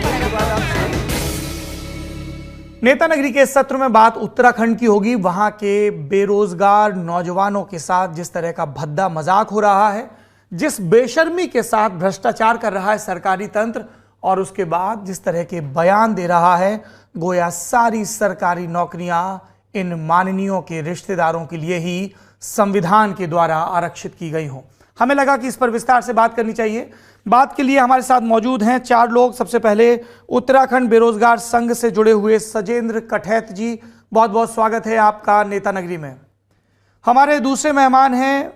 विज्ञापन के बाद आपसे नेता नगरी के सत्र में बात उत्तराखंड की होगी। वहां के बेरोजगार नौजवानों के साथ जिस तरह का भद्दा मजाक हो रहा है, जिस बेशर्मी के साथ भ्रष्टाचार कर रहा है सरकारी तंत्र, और उसके बाद जिस तरह के बयान दे रहा है गोया सारी सरकारी नौकरियां इन माननीयों के रिश्तेदारों के लिए ही संविधान के द्वारा आरक्षित की गई हों। हमें लगा कि इस पर विस्तार से बात करनी चाहिए। बात के लिए हमारे साथ मौजूद हैं 4 लोग। सबसे पहले उत्तराखंड बेरोजगार संघ से जुड़े हुए सजेंद्र कठैत जी, बहुत बहुत स्वागत है आपका नेता नगरी में। हमारे दूसरे मेहमान हैं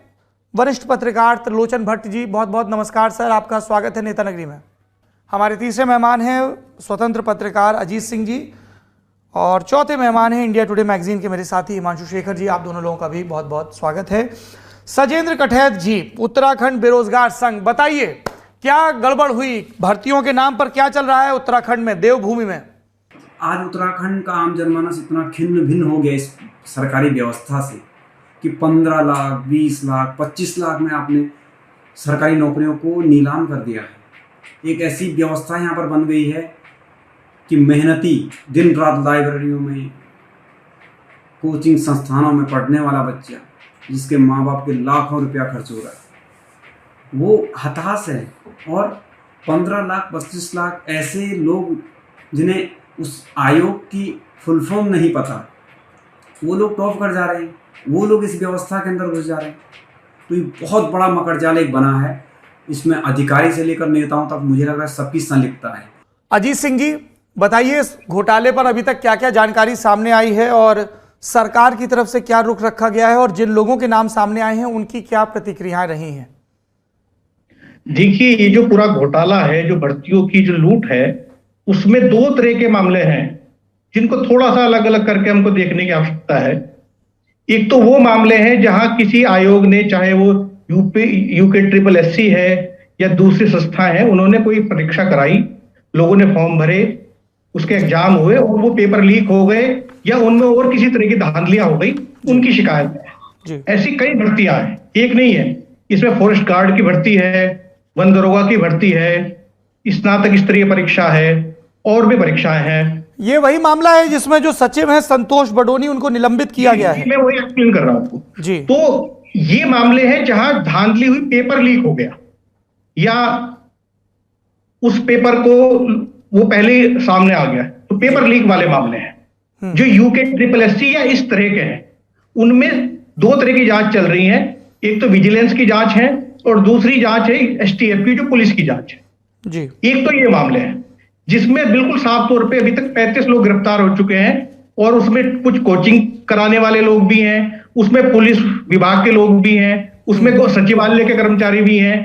वरिष्ठ पत्रकार त्रिलोचन भट्ट जी, बहुत बहुत नमस्कार सर, आपका स्वागत है नेता नगरी में। हमारे तीसरे मेहमान हैं स्वतंत्र पत्रकार अजीत सिंह जी, और चौथे मेहमान हैं इंडिया टुडे मैगजीन के मेरे साथी हिमांशु शेखर जी, आप दोनों लोगों का भी बहुत बहुत स्वागत है। सजेंद्र कठैत जी, उत्तराखंड बेरोजगार संघ, बताइए क्या गड़बड़ हुई? भर्तियों के नाम पर क्या चल रहा है उत्तराखंड में, देवभूमि में? आज उत्तराखंड का आम जनमानस इतना खिन्न भिन्न हो गया इस सरकारी व्यवस्था से कि 15 लाख, 20 लाख, 25 लाख में आपने सरकारी नौकरियों को नीलाम कर दिया है। एक ऐसी व्यवस्था यहाँ पर बन गई है कि मेहनती दिन रात लाइब्रेरियों में, कोचिंग संस्थानों में पढ़ने वाला बच्चा, जिसके माँ बाप के लाखों रुपया खर्च हो रहा है, वो हताश है। और 15 लाख, 25 लाख ऐसे लोग जिन्हें उस आयोग की फुल फॉर्म नहीं पता, वो लोग टॉप कर जा रहे हैं, वो लोग इस व्यवस्था के अंदर घुस जा रहे हैं। तो ये बहुत बड़ा मकड़जाल एक बना है। इसमें अधिकारी से लेकर नेताओं तक मुझे लग रहा है सबकी संलिप्तता है। अजीत सिंह जी, बताइए इस घोटाले पर अभी तक क्या क्या जानकारी सामने आई है और सरकार की तरफ से क्या रुख रखा गया है, और जिन लोगों के नाम सामने आए हैं उनकी क्या प्रतिक्रियाएं रही हैं? देखिए, ये जो पूरा घोटाला है, जो भर्तियों की जो लूट है, उसमें 2 तरह के मामले हैं जिनको थोड़ा सा अलग अलग करके हमको देखने की आवश्यकता है। एक तो वो मामले हैं जहां किसी आयोग ने, चाहे वो UKSSC है या दूसरी संस्था है, उन्होंने कोई परीक्षा कराई, लोगों ने फॉर्म भरे, उसके एग्जाम हुए और वो पेपर लीक हो गए या उनमें और किसी तरह की धांधलियां हो गई, उनकी शिकायत है। ऐसी कई भर्तियां हैं, एक नहीं है। इसमें फॉरेस्ट गार्ड की भर्ती है, वन दरोगा की भर्ती है, स्नातक स्तरीय परीक्षा है, और भी परीक्षाएं हैं। ये वही मामला है जिसमें जो सचिव हैं संतोष बडोनी, उनको निलंबित किया गया है। मैं वही एक्सप्लेन कर रहा हूं आपको जी। तो ये मामले हैं जहां धांधली हुई, पेपर लीक हो गया, या उस पेपर को वो पहले सामने आ गया, तो पेपर लीक वाले मामले हैं। जो UKSSC या इस तरह के हैं, उनमें 2 तरह की जांच चल रही है। एक तो विजिलेंस की जांच है और दूसरी जांच है STF की, जो पुलिस की जांच है जी। एक तो ये मामले हैं जिसमें बिल्कुल साफ तौर पे अभी तक 35 लोग गिरफ्तार हो चुके हैं, और उसमें कुछ कोचिंग कराने वाले लोग भी हैं, उसमें पुलिस विभाग के लोग भी हैं, उसमें सचिवालय के कर्मचारी भी हैं,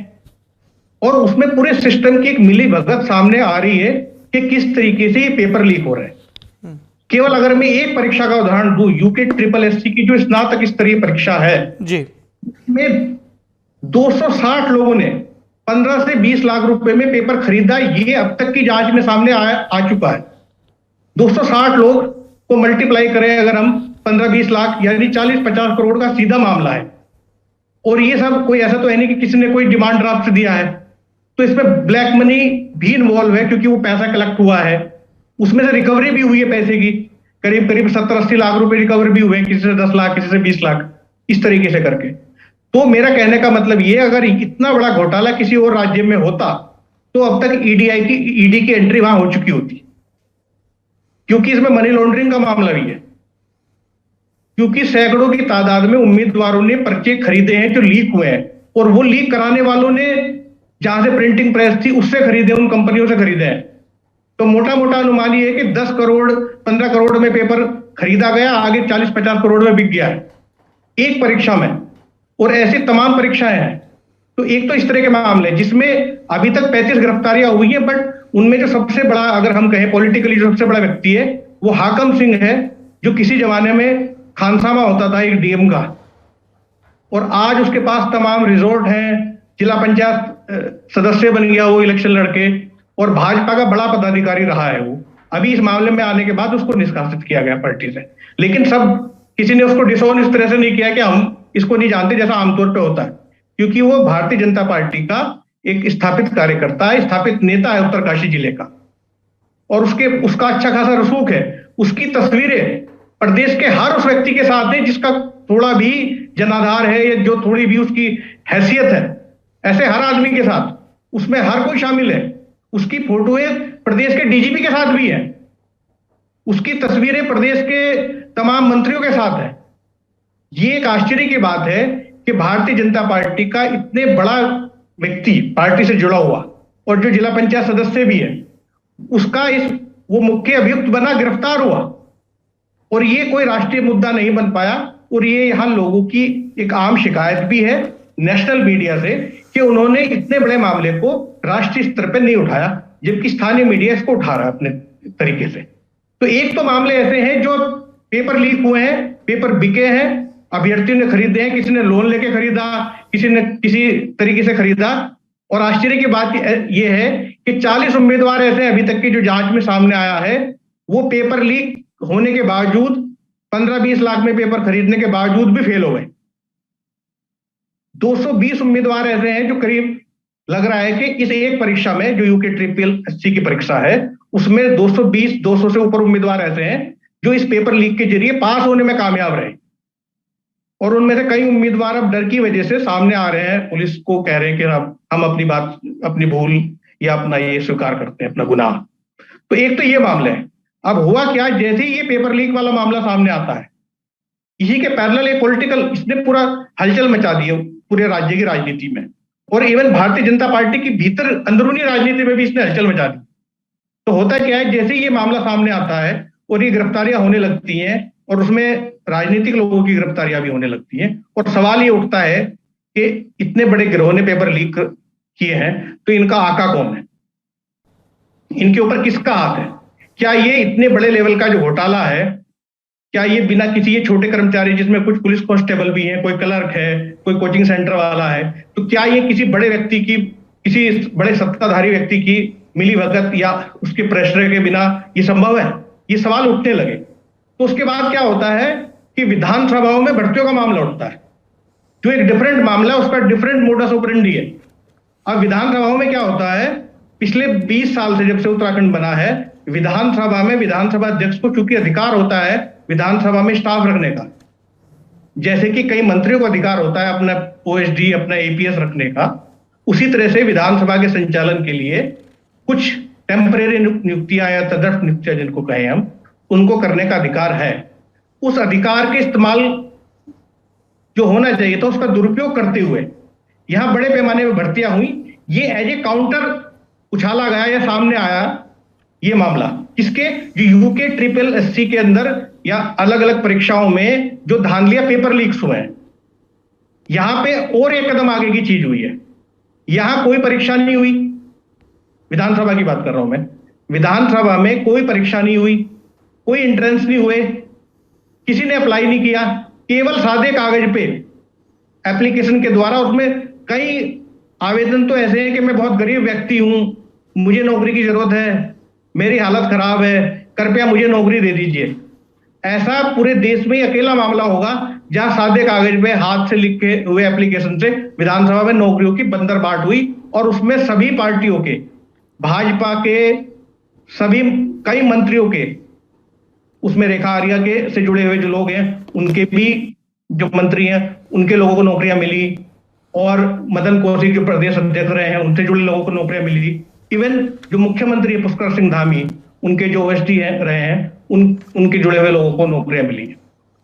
और उसमें पूरे सिस्टम की एक मिली भगत सामने आ रही है कि किस तरीके से ये पेपर लीक हो रहे हैं। केवल अगर मैं एक परीक्षा का उदाहरण दूं, UKSSC की जो स्नातक स्तरीय परीक्षा है जी, में 260 लोगों ने 15 से 20 लाख रुपए में पेपर खरीदा। ये अब तक की जांच में सामने आ चुका है। 260 लोग को मल्टीप्लाई करें अगर हम, 15-20 लाख यानी 40-50 करोड़ का सीधा मामला है। और ये सब कोई ऐसा तो है नहीं कि किसी ने कोई डिमांड ड्राफ्ट दिया है, तो इसमें ब्लैक मनी भी इन्वॉल्व है, क्योंकि वो पैसा कलेक्ट हुआ है, उसमें से रिकवरी भी हुई है पैसे की, करीब करीब 70-80 लाख रुपए रिकवर भी हुए, किसी से 10 लाख, किसी से 20 लाख, इस तरीके से करके। तो मेरा कहने का मतलब ये, अगर इतना बड़ा घोटाला किसी और राज्य में होता तो अब तक ईडी की एंट्री वहां हो चुकी होती, क्योंकि इसमें मनी लॉन्ड्रिंग का मामला भी है। क्योंकि सैकड़ों की तादाद में उम्मीदवारों ने पर्चे खरीदे हैं जो लीक हुए हैं, और वो लीक कराने वालों ने जहां से प्रिंटिंग प्रेस थी उससे खरीदे, उन कंपनियों से खरीदे हैं। तो मोटा मोटा अनुमान ये है कि 10 करोड़ 15 करोड़ में पेपर खरीदा गया, आगे 40-50 करोड़ में बिक गया है एक परीक्षा में, और ऐसी तमाम परीक्षाएं हैं। तो एक तो इस तरह के मामले जिसमें अभी तक 35 गिरफ्तारियां हुई है, बट उनमें जो सबसे बड़ा, अगर हम कहें पॉलिटिकली जो सबसे बड़ा व्यक्ति है, वो हाकम सिंह है, जो किसी जमाने में खानसामा होता था एक DM का, और आज उसके पास तमाम रिजॉर्ट हैं, जिला पंचायत सदस्य बन गया वो इलेक्शन लड़के, और भाजपा का बड़ा पदाधिकारी रहा है वो। अभी इस मामले में आने के बाद उसको निष्कासित किया गया पार्टी से, लेकिन सब किसी ने उसको डिसऑन इस तरह से नहीं किया कि हम इसको नहीं जानते, जैसा आमतौर पे होता है, क्योंकि वो भारतीय जनता पार्टी का एक स्थापित कार्यकर्ता है, स्थापित नेता है उत्तरकाशी जिले का। और उसका अच्छा खासा रसूख है, उसकी तस्वीरें प्रदेश के हर उस व्यक्ति के साथ है जिसका थोड़ा भी जनाधार है या जो थोड़ी भी उसकी हैसियत है, ऐसे हर आदमी के साथ, उसमें हर कोई शामिल है। उसकी फोटोएं प्रदेश के डीजीपी के साथ भी है, उसकी तस्वीरें प्रदेश के तमाम मंत्रियों के साथ है। ये एक आश्चर्य की बात है कि भारतीय जनता पार्टी का इतने बड़ा व्यक्ति पार्टी से जुड़ा हुआ और जो जिला पंचायत सदस्य भी है, उसका वो मुख्य अभियुक्त बना, गिरफ्तार हुआ, और ये कोई राष्ट्रीय मुद्दा नहीं बन पाया। और ये यहां लोगों की एक आम शिकायत भी है नेशनल मीडिया से कि उन्होंने इतने बड़े मामले को राष्ट्रीय स्तर पर नहीं उठाया, जबकि स्थानीय मीडिया इसको उठा रहा है अपने तरीके से। तो एक तो मामले ऐसे हैं जो पेपर लीक हुए हैं, पेपर बिके हैं, अभ्यर्थियों ने खरीदे हैं, किसी ने लोन लेके खरीदा, किसी ने किसी तरीके से खरीदा। और आश्चर्य की बात यह है कि 40 उम्मीदवार ऐसे अभी तक की जो जांच में सामने आया है, वो पेपर लीक होने के बावजूद 15-20 लाख में पेपर खरीदने के बावजूद भी फेल हो गए। 220 उम्मीदवार ऐसे हैं जो करीब लग रहा है कि इस एक परीक्षा में जो यूके SSC की परीक्षा है, उसमें 200 से ऊपर उम्मीदवार ऐसे हैं जो इस पेपर लीक के जरिए पास होने में कामयाब रहे। और उनमें से कई उम्मीदवार अब डर की वजह से सामने आ रहे हैं, पुलिस को कह रहे हैं कि हम अपनी भूल या अपना ये स्वीकार करते हैं, अपना गुनाह। तो एक तो ये मामला है। अब हुआ क्या, जैसे ही ये पेपर लीक वाला मामला सामने आता है, इसी के पैरेलल एक पॉलिटिकल, इसने पूरा हलचल मचा दी है पूरे राज्य की राजनीति में, और इवन भारतीय जनता पार्टी की भीतर अंदरूनी राजनीति में भी इसने हलचल मचा दी। तो होता क्या है, जैसे ही ये मामला सामने आता है और ये गिरफ्तारियां होने लगती हैं, और उसमें राजनीतिक लोगों की गिरफ्तारियां भी होने लगती हैं, और सवाल ये उठता है कि इतने बड़े गिरोह ने पेपर लीक किए हैं, तो इनका आका कौन है, इनके ऊपर किसका हाथ है? क्या ये इतने बड़े लेवल का जो घोटाला है, क्या ये बिना किसी, ये छोटे कर्मचारी जिसमें कुछ पुलिस कांस्टेबल भी हैं, कोई क्लर्क है, कोई कोचिंग सेंटर वाला है, तो क्या ये किसी बड़े व्यक्ति की, किसी बड़े सत्ताधारी व्यक्ति की मिलीभगत या उसके प्रेशर के बिना ये संभव है? ये सवाल उठने लगे। तो उसके बाद क्या होता है कि विधानसभाओं में भर्तियों का मामला उठता है, जो एक डिफरेंट मामला है, उसका डिफरेंट मोडस ऑपरेंडी है। अब विधानसभाओं में क्या होता है, पिछले 20 साल से जब से उत्तराखंड बना है, विधानसभा में विधानसभा अध्यक्ष को चूंकि अधिकार होता है विधानसभा में स्टाफ रखने का, जैसे कि कई मंत्रियों को अधिकार होता है अपना OSD, अपना APS रखने का, उसी तरह से विधानसभा के संचालन के लिए कुछ टेम्परेरी नियुक्तियां या तदर्थ नियुक्तियां जिनको कहें हम, उनको करने का अधिकार है। उस अधिकार के इस्तेमाल जो होना चाहिए था, उसका दुरुपयोग करते हुए यहां बड़े पैमाने में भर्तियां हुई। ये एज ए काउंटर उछाला गया या सामने आया ये मामला, किसके, जो यूके SSC के अंदर या अलग अलग परीक्षाओं में जो धांधलियां पेपर लीक्स हुए हैं। यहां पे और एक कदम आगे की चीज हुई है। यहां कोई परीक्षा नहीं हुई, विधानसभा की बात कर रहा हूं मैं, विधानसभा में कोई परीक्षा नहीं हुई, कोई एंट्रेंस नहीं हुए, किसी ने अप्लाई नहीं किया, केवल सादे कागज पे एप्लीकेशन के द्वारा, उसमें कई आवेदन तो ऐसे हैं कि मैं बहुत गरीब व्यक्ति हूं, मुझे नौकरी की जरूरत है, मेरी हालत खराब है, कृपया मुझे नौकरी दे दीजिए। ऐसा पूरे देश में ही अकेला मामला होगा जहां सादे कागज पे हाथ से लिखे हुए एप्लीकेशन से विधानसभा में नौकरियों की बंदरबाट हुई, और उसमें सभी पार्टियों के, भाजपा के, सभी कई मंत्रियों के, उसमें रेखा आर्या के से जुड़े हुए जो लोग हैं उनके भी जो मंत्री हैं उनके लोगों को नौकरियां मिली, और मदन कौशिक जो प्रदेश अध्यक्ष रहे हैं उनसे जुड़े लोगों को नौकरियां मिली। इवन जो मुख्यमंत्री है पुष्कर सिंह धामी, उनके जो OSD रहे हैं उनके जुड़े हुए लोगों को नौकरियां मिली।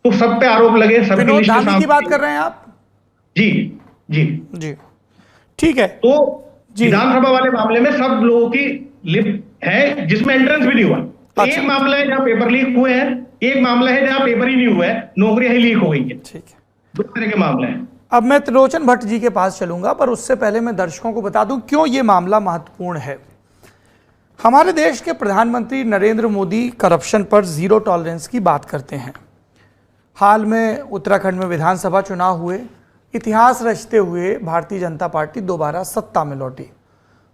तो सब पे आरोप लगे, सबकी लिस्ट धामी की बात कर रहे हैं आप? जी जी जी, ठीक है। तो विधानसभा वाले मामले में सब लोगों की लिस्ट है जिसमें एंट्रेंस भी नहीं हुआ। अच्छा। एक मामला है जहां पेपर लीक हुए हैं, एक मामला है जहां पेपर ही नहीं हुआ है, नौकरियां ही लीक हो गई है। ठीक है, दो तरह के मामले हैं। अब मैं त्रिलोचन भट्ट जी के पास चलूंगा, पर उससे पहले मैं दर्शकों को बता दूं क्यों ये मामला महत्वपूर्ण है। हमारे देश के प्रधानमंत्री नरेंद्र मोदी करप्शन पर जीरो टॉलरेंस की बात करते हैं। हाल में उत्तराखंड में विधानसभा चुनाव हुए, इतिहास रचते हुए भारतीय जनता पार्टी दोबारा सत्ता में लौटी।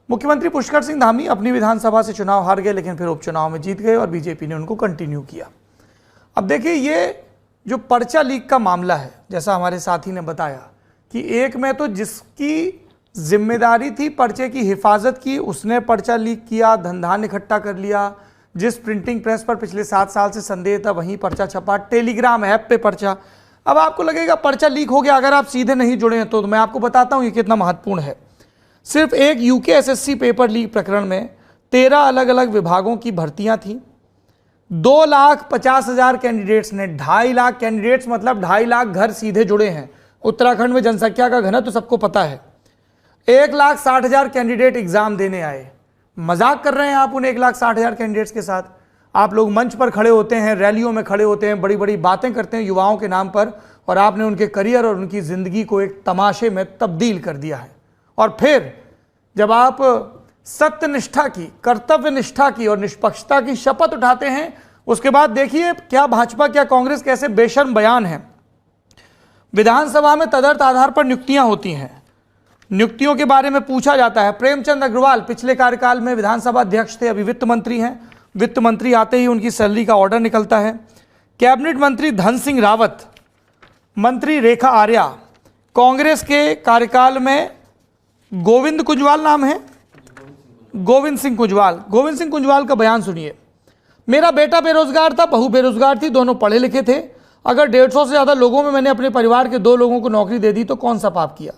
मुख्यमंत्री पुष्कर सिंह धामी अपनी विधानसभा से चुनाव हार गए, लेकिन फिर उपचुनाव में जीत गए और बीजेपी ने उनको कंटिन्यू किया। अब देखिए, ये जो पर्चा लीक का मामला है, जैसा हमारे साथी ने बताया कि एक में तो जिसकी जिम्मेदारी थी पर्चे की हिफाजत की, उसने पर्चा लीक किया, धन धान इकट्ठा कर लिया, जिस प्रिंटिंग प्रेस पर पिछले 7 साल से संदेह था वहीं पर्चा छपा, टेलीग्राम ऐप पे पर्चा। अब आपको लगेगा पर्चा लीक हो गया, अगर आप सीधे नहीं जुड़े हैं तो मैं आपको बताता हूं ये कितना महत्वपूर्ण है। सिर्फ एक यूके एसएससी पेपर लीक प्रकरण में 13 अलग अलग विभागों की भर्तियां थी। 2,50,000 कैंडिडेट्स ने, 2.5 लाख कैंडिडेट्स मतलब 2.5 लाख घर सीधे जुड़े हैं। उत्तराखंड में जनसंख्या का घनत्व तो सबको पता है। 1,60,000 कैंडिडेट एग्जाम देने आए। मजाक कर रहे हैं आप उन 1,60,000 कैंडिडेट्स के साथ? आप लोग मंच पर खड़े होते हैं, रैलियों में खड़े होते हैं, बड़ी बड़ी बातें करते हैं युवाओं के नाम पर, और आपने उनके करियर और उनकी जिंदगी को एक तमाशे में तब्दील कर दिया है। और फिर जब आप सत्यनिष्ठा की, कर्तव्य निष्ठा की और निष्पक्षता की शपथ उठाते हैं, उसके बाद देखिए क्या भाजपा क्या कांग्रेस कैसे बेशर्म बयान है। विधानसभा में तदर्थ आधार पर नियुक्तियां होती हैं, नियुक्तियों के बारे में पूछा जाता है। प्रेमचंद अग्रवाल पिछले कार्यकाल में विधानसभा अध्यक्ष थे, अभी वित्त मंत्री हैं। वित्त मंत्री आते ही उनकी सैलरी का ऑर्डर निकलता है। कैबिनेट मंत्री धन सिंह रावत, मंत्री रेखा आर्या, कांग्रेस के कार्यकाल में गोविंद कुंजवाल नाम है, गोविंद सिंह कुंजवाल का बयान सुनिए। मेरा बेटा बेरोजगार था, बहू बेरोजगार थी, दोनों पढ़े लिखे थे। अगर 150 से ज़्यादा लोगों में मैंने अपने परिवार के 2 लोगों को नौकरी दे दी तो कौन सा पाप किया।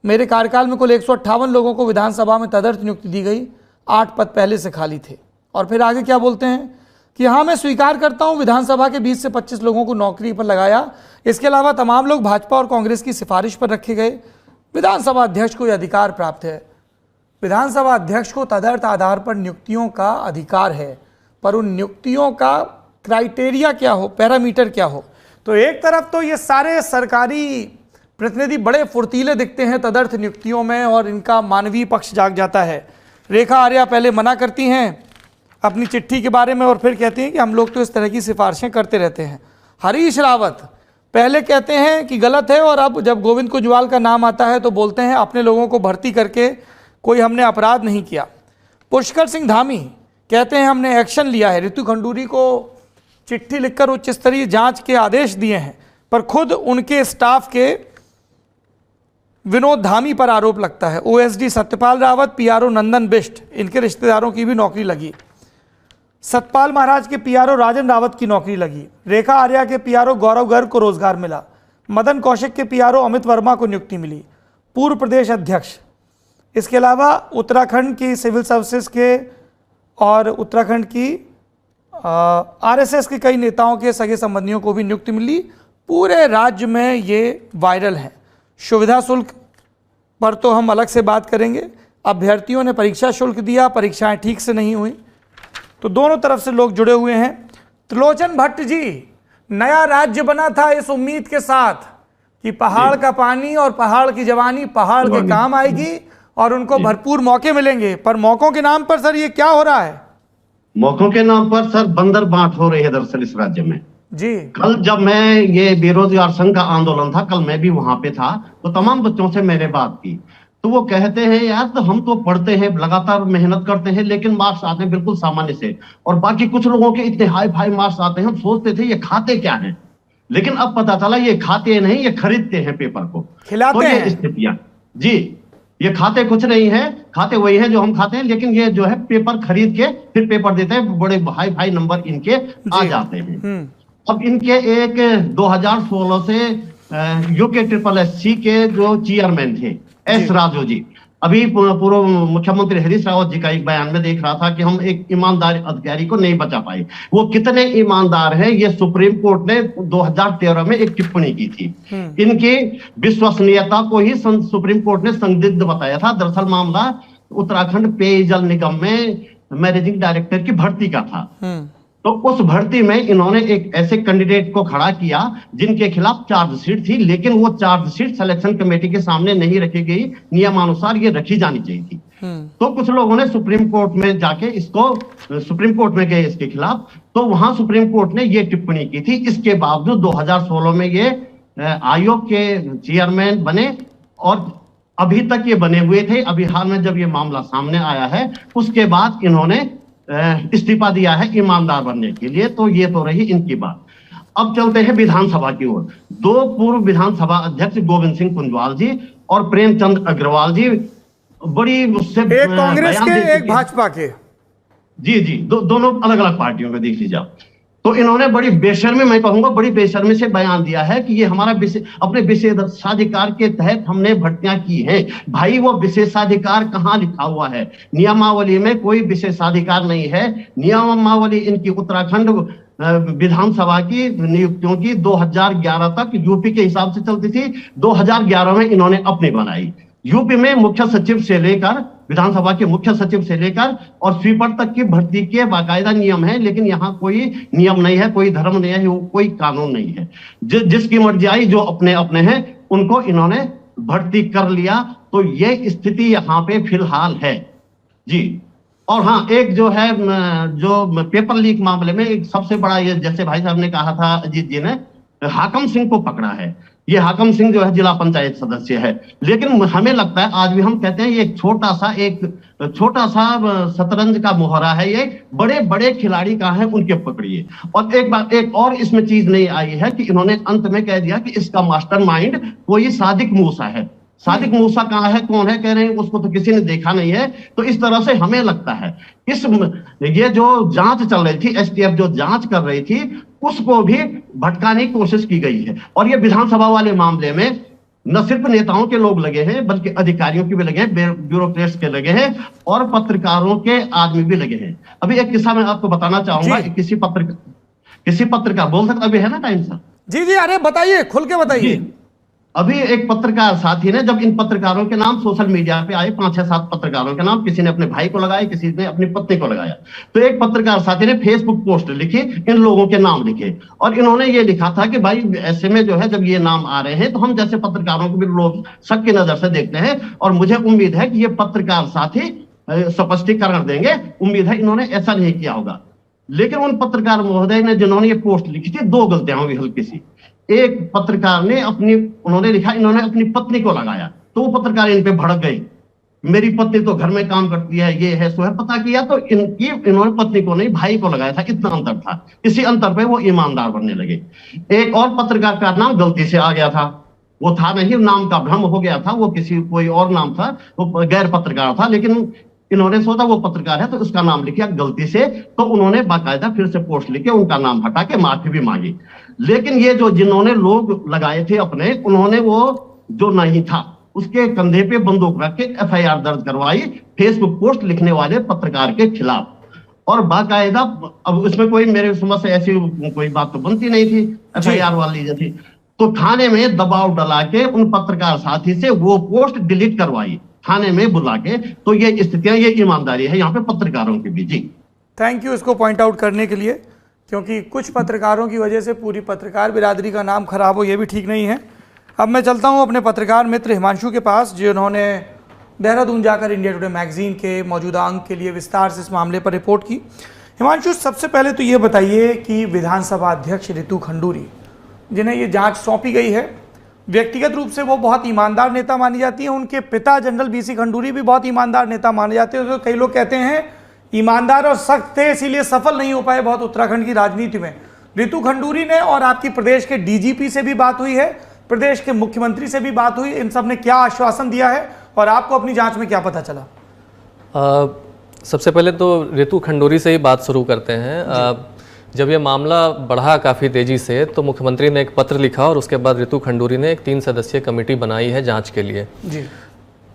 मेरे कार्यकाल में कुल 158 लोगों को विधानसभा में तदर्थ नियुक्ति दी गई, 8 पद पहले से खाली थे। और फिर आगे क्या बोलते हैं कि हाँ मैं स्वीकार करता हूँ विधानसभा के 20 से 25 लोगों को नौकरी पर लगाया, इसके अलावा तमाम लोग भाजपा और कांग्रेस की सिफारिश पर रखे गए। विधानसभा अध्यक्ष को यह अधिकार प्राप्त है। विधानसभा अध्यक्ष को तदर्थ आधार पर नियुक्तियों का अधिकार है, पर उन नियुक्तियों का क्राइटेरिया क्या हो, पैरामीटर क्या हो। तो एक तरफ तो ये सारे सरकारी प्रतिनिधि बड़े फुर्तीले दिखते हैं तदर्थ नियुक्तियों में और इनका मानवीय पक्ष जाग जाता है। रेखा आर्या पहले मना करती हैं अपनी चिट्ठी के बारे में और फिर कहती हैं कि हम लोग तो इस तरह की सिफारिशें करते रहते हैं। हरीश रावत पहले कहते हैं कि गलत है और अब जब गोविंद कुंजवाल का नाम आता है तो बोलते हैं अपने लोगों को भर्ती करके कोई हमने अपराध नहीं किया। पुष्कर सिंह धामी कहते हैं हमने एक्शन लिया है। ऋतु खंडूरी को चिट्ठी लिखकर उच्च स्तरीय जांच के आदेश दिए हैं, पर खुद उनके स्टाफ के विनोद धामी पर आरोप लगता है। ओएसडी सत्यपाल रावत, पीआरओ नंदन बिष्ट, इनके रिश्तेदारों की भी नौकरी लगी। सतपाल महाराज के पीआरओ राजन रावत की नौकरी लगी। रेखा आर्या के पीआरओ गौरव गर्ग को रोजगार मिला। मदन कौशिक के पीआरओ अमित वर्मा को नियुक्ति मिली, पूर्व प्रदेश अध्यक्ष। इसके अलावा उत्तराखंड की सिविल सर्विसेज के और उत्तराखंड की आरएसएस के कई नेताओं के सगे संबंधियों को भी नियुक्ति मिली। पूरे राज्य में ये वायरल है। सुविधा शुल्क पर तो हम अलग से बात करेंगे। अभ्यर्थियों ने परीक्षा शुल्क दिया, परीक्षाएं ठीक से नहीं हुई, तो दोनों तरफ से लोग जुड़े हुए हैं। त्रिलोचन भट्ट जी, नया राज्य बना था इस उम्मीद के साथ कि पहाड़ का पानी और पहाड़ की जवानी पहाड़ के काम आएगी और उनको भरपूर मौके मिलेंगे, पर मौकों के नाम पर सर ये क्या हो रहा है? मौकों के नाम पर सर बंदर बांट हो रही है दरअसल इस राज्य में जी। कल जब मैं ये बेरोजगार संघ का आंदोलन था, कल मैं भी वहां पे था, तो तमाम बच्चों से मैंने बात की, तो वो कहते हैं यार तो हम तो पढ़ते हैं, लगातार मेहनत करते हैं, लेकिन मार्क्स आते हैं बिल्कुल सामान्य से, और बाकी कुछ लोगों के इतने हाई फाई मार्क्स आते हैं, हम सोचते थे ये खाते क्या हैं, लेकिन अब पता चला ये खाते नहीं, ये खरीदते हैं पेपर को, खिलाते हैं। ये स्थितियां जी, ये खाते कुछ नहीं है, खाते वही है जो हम खाते हैं, लेकिन ये जो है पेपर खरीद के फिर पेपर देते हैं, बड़े हाई फाई नंबर इनके आ जाते हैं। अब इनके एक 2016 से यूके SSSC के जो चेयरमैन थे एस राजू जी, अभी पूर्व मुख्यमंत्री हरीश रावत जी का एक बयान में देख रहा था कि हम एक ईमानदार अधिकारी को नहीं बचा पाए। वो कितने ईमानदार हैं ये सुप्रीम कोर्ट ने 2013 में एक टिप्पणी की थी। इनकी विश्वसनीयता को ही सुप्रीम कोर्ट ने संदिग्ध बताया था। दरअसल मामला उत्तराखंड पेयजल निगम में मैनेजिंग डायरेक्टर की भर्ती का था। तो उस भर्ती में इन्होंने एक ऐसे कैंडिडेट को खड़ा किया जिनके खिलाफ चार्जशीट थी, लेकिन वो चार्जशीट सिलेक्शन कमेटी के सामने नहीं रखी गई, नियमानुसार ये रखी जानी चाहिए थी। तो कुछ लोगों ने सुप्रीम कोर्ट में जाके इसको, सुप्रीम कोर्ट में गए इसके खिलाफ, तो वहां सुप्रीम कोर्ट ने ये टिप्पणी की थी। इसके बावजूद 2016 में ये आयोग के चेयरमैन बने और अभी तक ये बने हुए थे। अभी हाल में जब ये मामला सामने आया है उसके बाद इन्होंने इस्तीफा दिया है ईमानदार बनने के लिए। तो ये तो रही इनकी बात। अब चलते हैं विधानसभा की ओर। 2 पूर्व विधानसभा अध्यक्ष गोविंद सिंह कुंजवाल जी और प्रेमचंद अग्रवाल जी बड़ी उससे, एक कांग्रेस के एक भाजपा के जी जी, दोनों अलग अलग पार्टियों में देख लीजिए आप। तो इन्होंने बड़ी बेशर्मी, मैं कहूंगा बड़ी बेशर्मी से बयान दिया है कि ये हमारा अपने विशेषाधिकार के तहत हमने भर्तियां की हैं। भाई वो विशेषाधिकार कहाँ लिखा हुआ है? नियमावली में कोई विशेषाधिकार नहीं है। नियमावली इनकी उत्तराखंड विधानसभा की नियुक्तियों की 2011 तक यूपी के हिसाब से चलती थी। 2011 में इन्होंने अपनी बनाई। यूपी में मुख्य सचिव से लेकर, विधानसभा के मुख्य सचिव से लेकर और स्वीपर तक की भर्ती के बाकायदा नियम है, लेकिन यहाँ कोई नियम नहीं है, कोई धर्म नहीं है, कोई कानून नहीं है। जिसकी मर्जी आई, जो अपने अपने हैं उनको इन्होंने भर्ती कर लिया। तो ये स्थिति यहाँ पे फिलहाल है जी। और हाँ, एक जो है, जो पेपर लीक मामले में एक सबसे बड़ा, ये जैसे भाई साहब ने कहा था, अजीत जी ने हाकम सिंह को पकड़ा है। ये हाकम सिंह जो है जिला पंचायत सदस्य है, लेकिन हमें लगता है, आज भी हम कहते हैं, ये एक छोटा सा शतरंज का मुहावरा है। ये बड़े बड़े खिलाड़ी कहाँ हैं, उनके पकड़िए। और एक और इसमें चीज नहीं आई है कि इन्होंने अंत में कह दिया कि इसका मास्टरमाइंड कोई सादिक मूसा है। सादिक मूसा कहाँ है, कौन है? कह रहे हैं उसको तो किसी ने देखा नहीं है। तो इस तरह से हमें लगता है ये जो जांच चल रही थी, एसटीएफ जो जांच कर रही थी, उसको भी भटकाने की कोशिश की गई है। और ये विधानसभा वाले मामले में न सिर्फ नेताओं के लोग लगे हैं, बल्कि अधिकारियों के भी लगे हैं, ब्यूरोक्रेट्स के लगे हैं, और पत्रकारों के आदमी भी लगे हैं। अभी एक किस्सा मैं आपको बताना चाहूंगा। किसी पत्रकार बोल सकता, अभी है ना टाइम सर? जी जी, अरे बताइए, खुल के बताइए। अभी एक पत्रकार साथी ने, जब इन पत्रकारों के नाम सोशल मीडिया पे आए, 5-6-7 पत्रकारों के नाम, किसी ने अपने भाई को लगाया, किसी ने अपनी पत्नी को लगाया, तो एक पत्रकार साथी ने फेसबुक पोस्ट लिखी, इन लोगों के नाम लिखे, और इन्होंने ये लिखा था कि भाई ऐसे में जो है, जब ये नाम आ रहे हैं तो हम जैसे पत्रकारों को भी लोग शक की नजर से देखते हैं, और मुझे उम्मीद है कि ये पत्रकार साथी स्पष्टीकरण देंगे। उम्मीद है इन्होंने ऐसा नहीं किया होगा। लेकिन उन पत्रकार महोदय ने जिन्होंने ये पोस्ट लिखी थी, 2 गलतियां हुई हल्की सी। एक पत्रकार ने उन्होंने लिखा, इन्होंने अपनी पत्नी को लगाया, तो वो पत्रकार इन पे भड़क गई, मेरी पत्नी तो घर में काम करती है, ये है सो है। पता किया तो इन्होंने पत्नी को नहीं, भाई को लगाया था। इतना अंतर था। इसी अंतर पे वो ईमानदार बनने लगे। एक और पत्रकार का नाम गलती से आ गया था, वो था नहीं, नाम का भ्रम हो गया था, वो कोई और नाम था, वो गैर पत्रकार था, लेकिन इन्होंने सोचा वो पत्रकार है तो उसका नाम लिखा गलती से। तो उन्होंने बाकायदा फिर से पोस्ट लिखे, उनका नाम हटा के माफी भी मांगी। लेकिन ये जो जिन्होंने लोग लगाए थे अपने, उन्होंने वो जो नहीं था उसके कंधे पे बंदूक रख के एफआईआर दर्ज करवाई फेसबुक पोस्ट लिखने वाले पत्रकार के खिलाफ। और बाकायदा, अब उसमें कोई मेरे समझ से ऐसी कोई बात तो बनती नहीं थी एफआईआर वाली जैसी, तो थाने में दबाव डाला के उन पत्रकार साथी से वो पोस्ट डिलीट करवाई, थाने में बुला के। तो ये स्थितियां, ये ईमानदारी है यहाँ पे पत्रकारों की भी। जी थैंक यू इसको पॉइंट आउट करने के लिए, क्योंकि कुछ पत्रकारों की वजह से पूरी पत्रकार बिरादरी का नाम खराब हो, ये भी ठीक नहीं है। अब मैं चलता हूँ अपने पत्रकार मित्र हिमांशु के पास, जिन्होंने देहरादून जाकर इंडिया टुडे मैगजीन के मौजूदा अंक के लिए विस्तार से इस मामले पर रिपोर्ट की। हिमांशु, सबसे पहले तो ये बताइए कि विधानसभा अध्यक्ष रितु खंडूरी, जिन्हें ये जांच सौंपी गई है, व्यक्तिगत रूप से वो बहुत ईमानदार नेता मानी जाती है। उनके पिता जनरल बीसी खंडूरी भी बहुत ईमानदार नेता माने जाते हैं। तो कई लोग कहते हैं ईमानदार और सख्त थे, इसीलिए सफल नहीं हो पाए बहुत उत्तराखंड की राजनीति में। रितु खंडूरी ने और आपकी प्रदेश के डीजीपी से भी बात हुई है, प्रदेश के मुख्यमंत्री से भी बात हुई, इन सब ने क्या आश्वासन दिया है और आपको अपनी जांच में क्या पता चला? सबसे पहले तो रितु खंडूरी से ही बात शुरू करते हैं। जब ये मामला बढ़ा काफ़ी तेज़ी से, तो मुख्यमंत्री ने एक पत्र लिखा और उसके बाद रितु खंडूरी ने एक 3 सदस्यीय कमेटी बनाई है जांच के लिए। जी।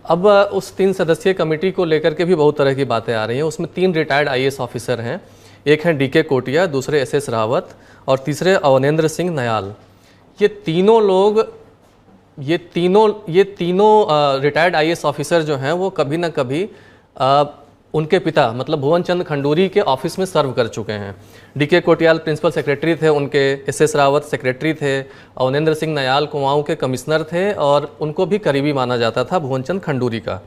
अब उस 3 सदस्यीय कमेटी को लेकर के भी बहुत तरह की बातें आ रही हैं। उसमें 3 रिटायर्ड आईएएस ऑफिसर हैं, एक हैं डीके कोटिया, दूसरे एसएस रावत और तीसरे अवनेंद्र सिंह नयाल। ये तीनों रिटायर्ड आईएएस ऑफिसर जो हैं वो कभी ना कभी उनके पिता मतलब भुवन चंद खंडूरी के ऑफिस में सर्व कर चुके हैं। डीके कोटियाल प्रिंसिपल सेक्रेटरी थे उनके, एसएस रावत सेक्रेटरी थे, अवनेंद्र सिंह नयाल कुमाऊं के कमिश्नर थे और उनको भी करीबी माना जाता था भुवन चंद खंडूरी का।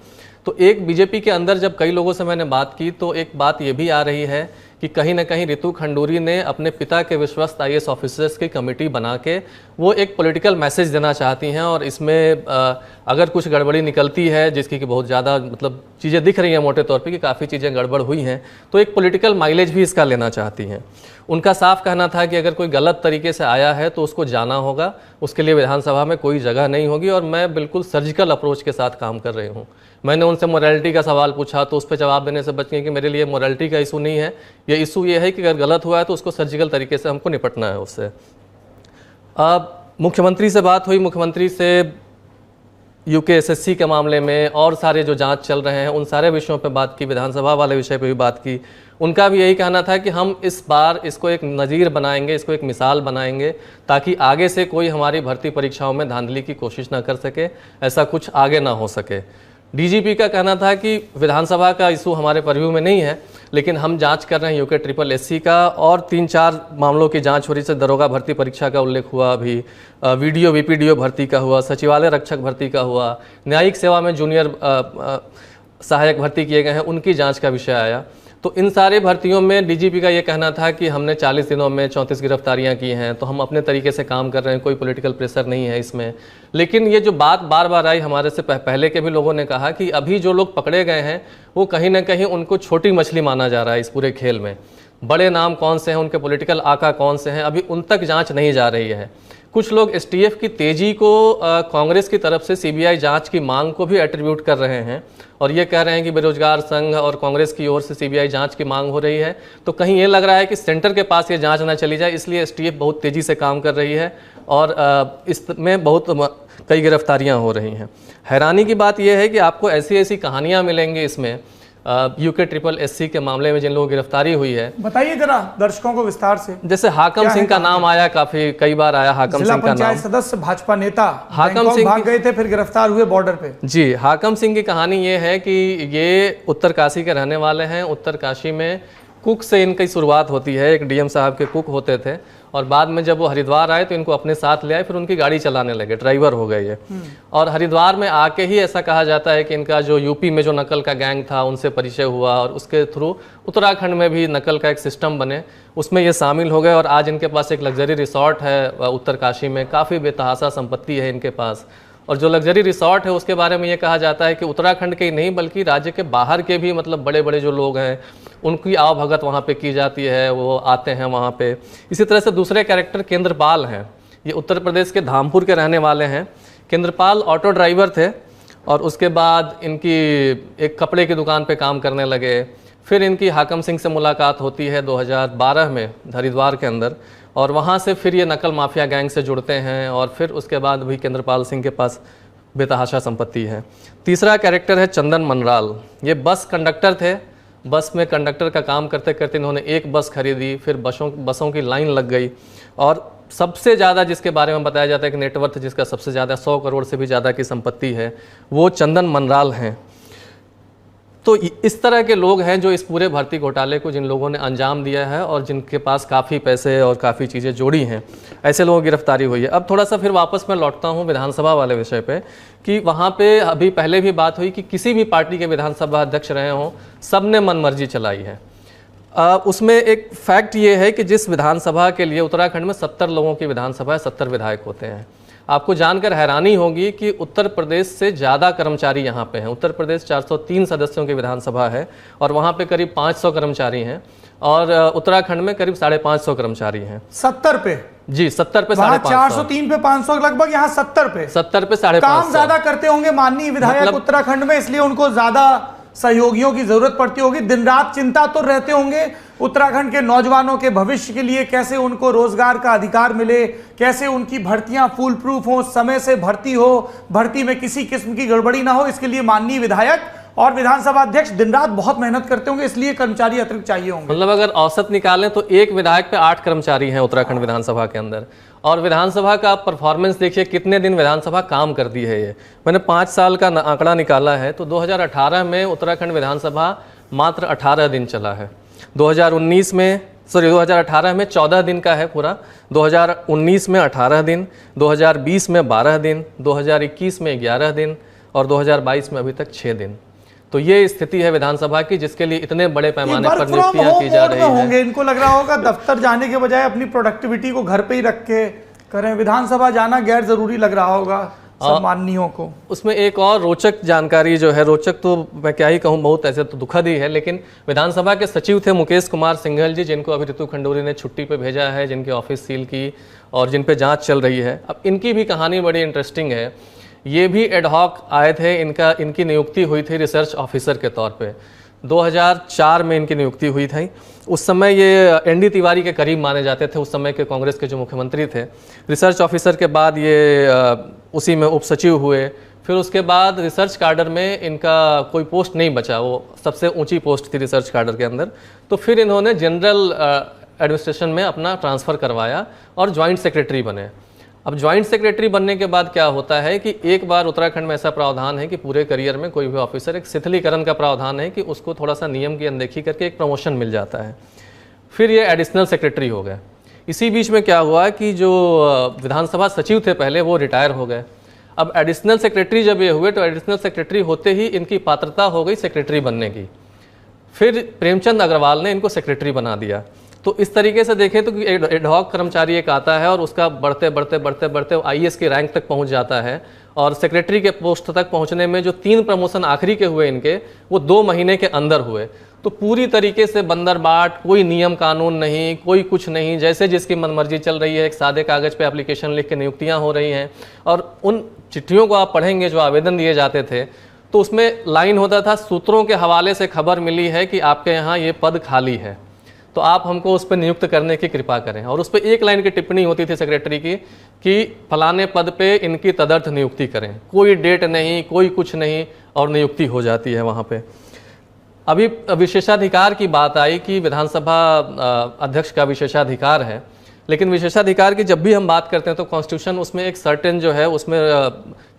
तो एक बीजेपी के अंदर जब कई लोगों से मैंने बात की तो एक बात ये भी आ रही है कि कहीं ना कहीं रितु खंडूरी ने अपने पिता के विश्वस्त आईएएस ऑफिसर्स की कमेटी बना के वो एक पॉलिटिकल मैसेज देना चाहती हैं और इसमें अगर कुछ गड़बड़ी निकलती है जिसकी कि बहुत ज़्यादा मतलब चीज़ें दिख रही हैं मोटे तौर पे कि काफ़ी चीज़ें गड़बड़ हुई हैं, तो एक पॉलिटिकल माइलेज भी इसका लेना चाहती हैं। उनका साफ कहना था कि अगर कोई गलत तरीके से आया है तो उसको जाना होगा, उसके लिए विधानसभा में कोई जगह नहीं होगी और मैं बिल्कुल सर्जिकल अप्रोच के साथ काम कर रही हूँ। मैंने उनसे मोरालिटी का सवाल पूछा तो उस पर जवाब देने से बच गए कि मेरे लिए मोरालिटी का इशू नहीं है, ये इशू ये है कि अगर गलत हुआ है तो उसको सर्जिकल तरीके से हमको निपटना है उससे। अब मुख्यमंत्री से बात हुई, मुख्यमंत्री से यूकेएसएससी के मामले में और सारे जो जांच चल रहे हैं उन सारे विषयों पे बात की, विधानसभा वाले विषय पे भी बात की। उनका भी यही कहना था कि हम इस बार इसको एक नज़ीर बनाएंगे, इसको एक मिसाल बनाएंगे ताकि आगे से कोई हमारी भर्ती परीक्षाओं में धांधली की कोशिश ना कर सके, ऐसा कुछ आगे ना हो सके। डीजीपी का कहना था कि विधानसभा का इशू हमारे परव्यू में नहीं है, लेकिन हम जांच कर रहे हैं यूके का, और 3-4 मामलों की जांच हो रही है। दरोगा भर्ती परीक्षा का उल्लेख हुआ, अभी वीडियो वीपीडीओ भर्ती का हुआ, सचिवालय रक्षक भर्ती का हुआ, न्यायिक सेवा में जूनियर सहायक भर्ती किए गए हैं, उनकी जांच का विषय आया। तो इन सारे भर्तियों में डीजीपी का ये कहना था कि हमने 40 दिनों में 34 गिरफ्तारियां की हैं, तो हम अपने तरीके से काम कर रहे हैं, कोई पॉलिटिकल प्रेशर नहीं है इसमें। लेकिन ये जो बात बार बार आई, हमारे से पहले के भी लोगों ने कहा कि अभी जो लोग पकड़े गए हैं वो कहीं ना कहीं उनको छोटी मछली माना जा रहा है इस पूरे खेल में। बड़े नाम कौन से हैं, उनके पॉलिटिकल आका कौन से हैं, अभी उन तक जाँच नहीं जा रही है। कुछ लोग एसटीएफ की तेजी को कांग्रेस की तरफ से सीबीआई जांच की मांग को भी एट्रीब्यूट कर रहे हैं और ये कह रहे हैं कि बेरोजगार संघ और कांग्रेस की ओर से सीबीआई जांच की मांग हो रही है, तो कहीं ये लग रहा है कि सेंटर के पास ये जांच ना चली जाए, इसलिए एसटीएफ बहुत तेज़ी से काम कर रही है और इसमें बहुत कई गिरफ्तारियां हो रही हैं। हैरानी की बात यह है कि आपको ऐसी ऐसी कहानियाँ मिलेंगी इसमें यूके के मामले में जिन लोगों की गिरफ्तारी हुई है। बताइए जरा दर्शकों को विस्तार से। जैसे हाकम सिंह का नाम आया, काफी कई बार आया हाकम सिंह का नाम। सदस्य भाजपा नेता हाकम सिंह भाग गए थे, फिर गिरफ्तार हुए बॉर्डर पे। जी, हाकम सिंह की कहानी ये है कि ये उत्तरकाशी के रहने वाले हैं। उत्तरकाशी में कुक से इनकी शुरुआत होती है, एक डीएम साहब के कुक होते थे और बाद में जब वो हरिद्वार आए तो इनको अपने साथ ले आए, फिर उनकी गाड़ी चलाने लगे, ड्राइवर हो गए ये। और हरिद्वार में आके ही ऐसा कहा जाता है कि इनका जो यूपी में जो नकल का गैंग था उनसे परिचय हुआ और उसके थ्रू उत्तराखंड में भी नकल का एक सिस्टम बने, उसमें ये शामिल हो गए और आज इनके पास एक लग्जरी रिसॉर्ट है उत्तरकाशी में, काफ़ी बेतहासा संपत्ति है इनके पास। और जो लग्जरी रिसॉर्ट है उसके बारे में ये कहा जाता है कि उत्तराखंड के ही नहीं बल्कि राज्य के बाहर के भी मतलब बड़े बड़े जो लोग हैं उनकी आवभगत वहाँ पे की जाती है, वो आते हैं वहाँ पे। इसी तरह से दूसरे कैरेक्टर केंद्रपाल हैं, ये उत्तर प्रदेश के धामपुर के रहने वाले हैं। केंद्रपाल ऑटो ड्राइवर थे और उसके बाद इनकी एक कपड़े की दुकान पे काम करने लगे। फिर इनकी हाकम सिंह से मुलाकात होती है 2012 में हरिद्वार के अंदर और वहाँ से फिर ये नकल माफिया गैंग से जुड़ते हैं और फिर उसके बाद भी केंद्रपाल सिंह के पास बेतहाशा संपत्ति है। तीसरा कैरेक्टर है चंदन मनराल, ये बस कंडक्टर थे। बस में कंडक्टर का काम करते करते इन्होंने एक बस खरीदी, फिर बसों की लाइन लग गई और सबसे ज़्यादा जिसके बारे में बताया जाता है कि नेटवर्थ जिसका सबसे ज़्यादा 100 करोड़ से भी ज़्यादा की संपत्ति है वो चंदन मनराल हैं। तो इस तरह के लोग हैं जो इस पूरे भर्ती घोटाले को जिन लोगों ने अंजाम दिया है और जिनके पास काफ़ी पैसे और काफ़ी चीज़ें जोड़ी हैं, ऐसे लोगों की गिरफ्तारी हुई है। अब थोड़ा सा फिर वापस मैं लौटता हूँ विधानसभा वाले विषय पे कि वहाँ पे अभी पहले भी बात हुई कि किसी भी पार्टी के विधानसभा अध्यक्ष रहे हों, सब ने मनमर्जी चलाई है। उसमें एक फैक्ट ये है कि जिस विधानसभा के लिए उत्तराखंड में 70 लोगों की विधानसभा है, 70 विधायक होते हैं। आपको जानकर हैरानी होगी कि उत्तर प्रदेश से ज़्यादा कर्मचारी यहाँ पे हैं। उत्तर प्रदेश 403 सदस्यों की विधानसभा है और वहाँ पे करीब 500 कर्मचारी हैं और उत्तराखंड में करीब 550 कर्मचारी हैं। 70 पे? जी, 70 पे 550। 403 पे 500 लगभग, यहाँ 70 पे 550 काम ज्यादा करते होंगे माननीय विधायक मतलब, उत्तराखंड में, इसलिए उनको ज्यादा सहयोगियों की जरूरत पड़ती होगी। दिन रात चिंता तो रहते होंगे उत्तराखंड के नौजवानों के भविष्य के लिए, कैसे उनको रोजगार का अधिकार मिले, कैसे उनकी भर्तियां फुल प्रूफ हो, समय से भर्ती हो, भर्ती में किसी किस्म की गड़बड़ी ना हो। इसके लिए माननीय विधायक और विधानसभा अध्यक्ष दिन रात बहुत मेहनत करते होंगे, इसलिए कर्मचारी अतिरिक्त चाहिए होंगे। मतलब अगर औसत निकालें तो एक विधायक पे 8 कर्मचारी हैं उत्तराखंड विधानसभा के अंदर। और विधानसभा का परफॉर्मेंस देखिए, कितने दिन विधानसभा काम करती है। ये मैंने 5 साल का आंकड़ा निकाला है तो 2018 में उत्तराखंड विधानसभा मात्र 18 दिन चला है। 2018 में 14 दिन का है पूरा, 2019 में 18 दिन, 2020 में 12 दिन, 2021 में 11 दिन और 2022 में अभी तक 6 दिन। तो ये स्थिति है विधानसभा की, जिसके लिए इतने बड़े पैमाने पर नियुक्तियां की जा रही हैं। इनको लग रहा होगा दफ्तर जाने के बजाय अपनी प्रोडक्टिविटी को घर पे ही रख के करें, विधानसभा जाना गैर जरूरी लग रहा होगा सम्मानियों को। उसमें एक और रोचक जानकारी जो है, रोचक तो मैं क्या ही कहूँ, बहुत ऐसे तो दुखद ही है, लेकिन विधानसभा के सचिव थे मुकेश कुमार सिंघल जी, जिनको अभी ऋतु खंडूरी ने छुट्टी पे भेजा है, जिनके ऑफिस सील की और जिन पे जांच चल रही है। अब इनकी भी कहानी बड़ी इंटरेस्टिंग है। ये भी एडहॉक आए थे। इनकी नियुक्ति हुई थी रिसर्च ऑफिसर के तौर पे। 2004 में इनकी नियुक्ति हुई थी। उस समय ये एनडी तिवारी के करीब माने जाते थे, उस समय के कांग्रेस के जो मुख्यमंत्री थे। रिसर्च ऑफिसर के बाद ये उसी में उप सचिव हुए। फिर उसके बाद रिसर्च कैडर में इनका कोई पोस्ट नहीं बचा, वो सबसे ऊंची पोस्ट थी रिसर्च कैडर के अंदर। तो फिर इन्होंने जनरल एडमिनिस्ट्रेशन में अपना ट्रांसफ़र करवाया और ज्वाइंट सेक्रेटरी बने। अब ज्वाइंट सेक्रेटरी बनने के बाद क्या होता है कि एक बार उत्तराखंड में ऐसा प्रावधान है कि पूरे करियर में कोई भी ऑफिसर, एक शिथिलीकरण का प्रावधान है कि उसको थोड़ा सा नियम की अनदेखी करके एक प्रमोशन मिल जाता है। फिर ये एडिशनल सेक्रेटरी हो गए। इसी बीच में क्या हुआ कि जो विधानसभा सचिव थे पहले, वो रिटायर हो गए। अब एडिशनल सेक्रेटरी जब ये हुए तो एडिशनल सेक्रेटरी होते ही इनकी पात्रता हो गई सेक्रेटरी बनने की। फिर प्रेमचंद अग्रवाल ने इनको सेक्रेटरी बना दिया। तो इस तरीके से देखें तो एडहॉक कर्मचारी एक आता है और उसका बढ़ते बढ़ते बढ़ते बढ़ते आईएएस की रैंक तक पहुंच जाता है, और सेक्रेटरी के पोस्ट तक पहुंचने में जो 3 प्रमोशन आखिरी के हुए इनके, वो 2 महीने के अंदर हुए। तो पूरी तरीके से बंदरबाट, कोई नियम कानून नहीं, कोई कुछ नहीं, जैसे जिसकी मनमर्जी चल रही है। एक सादे कागज़ पे एप्लीकेशन लिख के नियुक्तियाँ हो रही हैं। और उन चिट्ठियों को आप पढ़ेंगे जो आवेदन दिए जाते थे, तो उसमें लाइन होता था, सूत्रों के हवाले से खबर मिली है कि आपके यहाँ ये पद खाली है, तो आप हमको उस पर नियुक्त करने की कृपा करें। और उस पर 1 लाइन की टिप्पणी होती थी सेक्रेटरी की कि फलाने पद पे इनकी तदर्थ नियुक्ति करें। कोई डेट नहीं, कोई कुछ नहीं, और नियुक्ति हो जाती है वहाँ पे। अभी विशेषाधिकार की बात आई कि विधानसभा अध्यक्ष का विशेषाधिकार है, लेकिन विशेषाधिकार की जब भी हम बात करते हैं तो कॉन्स्टिट्यूशन उसमें एक सर्टेन जो है उसमें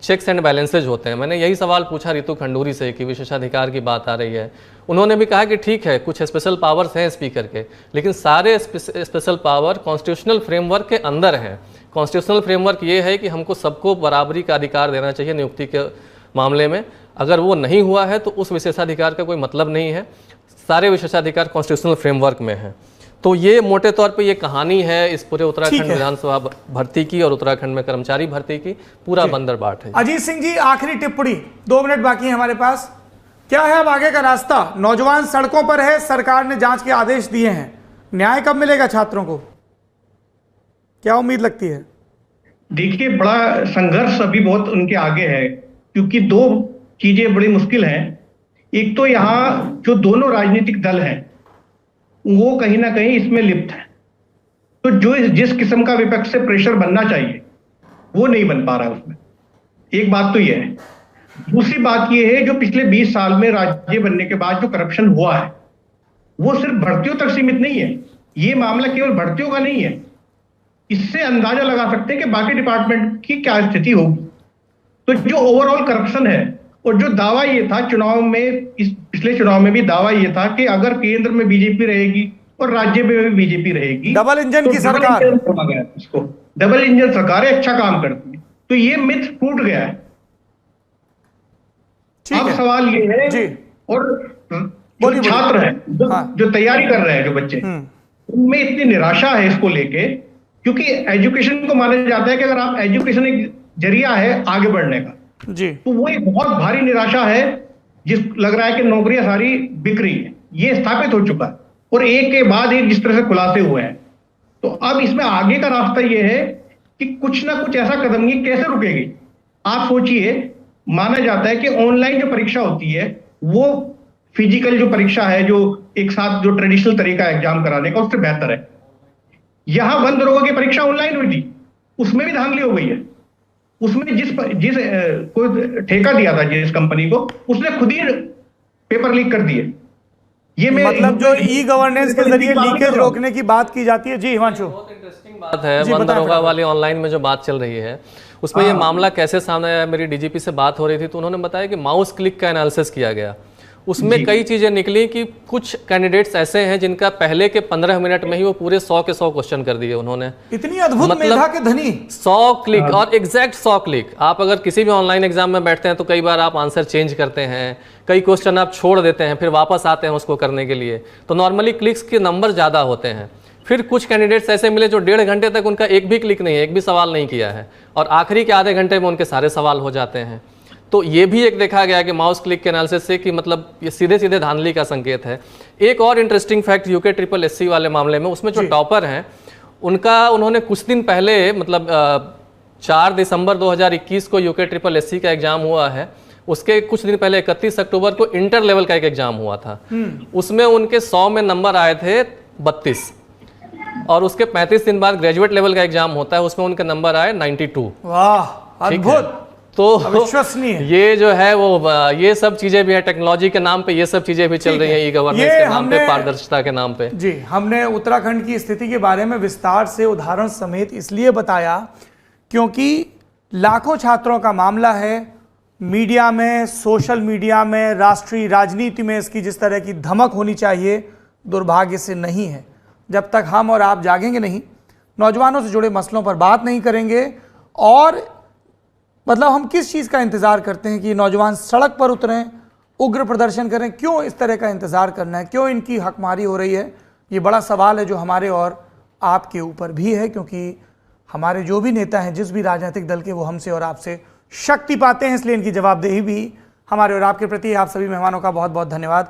चेक्स एंड बैलेंसेज होते हैं। मैंने यही सवाल पूछा रितु खंडूरी से कि विशेषाधिकार की बात आ रही है। उन्होंने भी कहा कि ठीक है, कुछ स्पेशल पावर्स हैं स्पीकर के, लेकिन सारे स्पेशल पावर कॉन्स्टिट्यूशनल फ्रेमवर्क के अंदर हैं। कॉन्स्टिट्यूशनल फ्रेमवर्क ये है कि हमको सबको बराबरी का अधिकार देना चाहिए नियुक्ति के मामले में। अगर वो नहीं हुआ है तो उस विशेषाधिकार का कोई मतलब नहीं है। सारे विशेषाधिकार कॉन्स्टिट्यूशनल फ्रेमवर्क में हैं। तो ये मोटे तौर पे ये कहानी है इस पूरे उत्तराखंड विधानसभा भर्ती की और उत्तराखंड में कर्मचारी भर्ती की। पूरा बंदरबाट है। अजीत सिंह जी, आखिरी टिप्पणी, 2 मिनट बाकी है हमारे पास। क्या है अब आगे का रास्ता? नौजवान सड़कों पर है, सरकार ने जांच के आदेश दिए हैं, न्याय कब मिलेगा छात्रों को? क्या उम्मीद लगती है? देखिए, बड़ा संघर्ष अभी बहुत उनके आगे है, क्योंकि 2 चीजें बड़ी मुश्किल हैं। एक तो यहाँ जो दोनों राजनीतिक दल हैं वो कहीं ना कहीं इसमें लिप्त है, तो जो जिस किस्म का विपक्ष से प्रेशर बनना चाहिए वो नहीं बन पा रहा है उसमें। एक बात तो ये है। दूसरी बात ये है, जो पिछले 20 साल में राज्य बनने के बाद जो करप्शन हुआ है वो सिर्फ भर्तियों तक सीमित नहीं है। ये मामला केवल भर्तियों का नहीं है। इससे अंदाजा लगा सकते हैं कि बाकी डिपार्टमेंट की क्या स्थिति होगी। तो जो ओवरऑल करप्शन है, और जो दावा ये था चुनाव में, इस पिछले चुनाव में भी दावा ये था कि अगर केंद्र में बीजेपी रहेगी और राज्य में भी बीजेपी रहेगी, डबल इंजन तो की सरकार, इसको डबल इंजन सरकारें अच्छा काम करती है। तो ये मिथ टूट गया है। अब सवाल ये है जी, और जो छात्र हैं जो तैयारी कर रहे हैं, जो बच्चे, उनमें इतनी निराशा है इसको लेके, क्योंकि एजुकेशन को माना जाता है कि अगर आप एजुकेशन एक जरिया है आगे बढ़ने का जी, तो वो एक बहुत भारी निराशा है। जिस लग रहा है कि नौकरियां सारी बिक रही है, ये स्थापित हो चुका है, और एक के बाद एक जिस तरह से खुलासे हुए हैं। तो अब इसमें आगे का रास्ता ये है कि कुछ ना कुछ ऐसा कदम, ये कैसे रुकेगी? आप सोचिए, माना जाता है कि ऑनलाइन जो परीक्षा होती है वो फिजिकल जो परीक्षा है, जो एक साथ जो ट्रेडिशनल तरीका है एग्जाम कराने का, उससे बेहतर है। यहां बंद दरोगा की परीक्षा ऑनलाइन हुई थी, उसमें भी धांधली हो गई है। उसमें जिस कोई ठेका दिया था जिस कंपनी को, उसने खुद ही पेपर लीक कर दिए। ये मतलब जो ई गवर्नेंस के जरिए लीकेज रोकने की बात की जाती है। जी हिमांशु, बहुत इंटरेस्टिंग बात है। बंद दरोगा वाली ऑनलाइन में जो बात चल रही है उसमें ये मामला कैसे सामने आया। मेरी डीजीपी से बात हो रही थी तो उन्होंने बताया कि माउस क्लिक का एनालिसिस किया गया। उसमें कई चीजें निकली कि कुछ कैंडिडेट्स ऐसे हैं जिनका पहले के 15 मिनट में ही वो पूरे 100 के 100 क्वेश्चन कर दिए उन्होंने। इतनी अद्भुत मेधा के धनी। 100 क्लिक और एग्जैक्ट 100 क्लिक। आप अगर किसी भी ऑनलाइन एग्जाम में बैठते हैं तो कई बार आप आंसर चेंज करते हैं, कई क्वेश्चन आप छोड़ देते हैं, फिर वापस आते हैं उसको करने के लिए। तो नॉर्मली क्लिक्स के नंबर ज्यादा होते हैं। फिर कुछ कैंडिडेट्स ऐसे मिले जो 1.5 घंटे तक उनका एक भी क्लिक नहीं है, एक भी सवाल नहीं किया है, और आखिरी के आधे घंटे में उनके सारे सवाल हो जाते हैं। तो ये भी एक देखा गया कि माउस क्लिक के एनालिसिस से कि मतलब ये सीधे सीधे धांधली का संकेत है। एक और इंटरेस्टिंग फैक्ट यूके SSSC वाले मामले में, उसमें जो टॉपर हैं उनका, उन्होंने कुछ दिन पहले मतलब 4 दिसंबर 2021 को यूके SSC का एग्जाम हुआ है, उसके कुछ दिन पहले 31 अक्टूबर को इंटर लेवल का एक एग्जाम हुआ था। उसमें उनके 100 में नंबर आए थे 32, और उसके 35 दिन बाद ग्रेजुएट लेवल का एग्जाम होता है, उसमें उनके नंबर आए 92। वाह, अद्भुत, तो अविश्वसनीय। ये जो है वो ये सब चीजें भी है, टेक्नोलॉजी के नाम पे ये सब चीजें भी चल रही हैं, ई गवर्नेंस के नाम पे, पारदर्शिता के नाम पे। जी, हमने उत्तराखंड की स्थिति के बारे में विस्तार से उदाहरण समेत इसलिए बताया क्योंकि लाखों छात्रों का मामला है। मीडिया में, सोशल मीडिया में, राष्ट्रीय राजनीति में इसकी जिस तरह की धमक होनी चाहिए, दुर्भाग्य से नहीं है। जब तक हम और आप जागेंगे नहीं, नौजवानों से जुड़े मसलों पर बात नहीं करेंगे, और मतलब हम किस चीज़ का इंतज़ार करते हैं कि नौजवान सड़क पर उतरें, उग्र प्रदर्शन करें? क्यों इस तरह का इंतज़ार करना है? क्यों इनकी हकमारी हो रही है? ये बड़ा सवाल है जो हमारे और आपके ऊपर भी है, क्योंकि हमारे जो भी नेता हैं, जिस भी राजनीतिक दल के, वो हमसे और आपसे शक्ति पाते हैं, इसलिए इनकी जवाबदेही भी हमारे और आपके प्रति। आप सभी मेहमानों का बहुत बहुत धन्यवाद।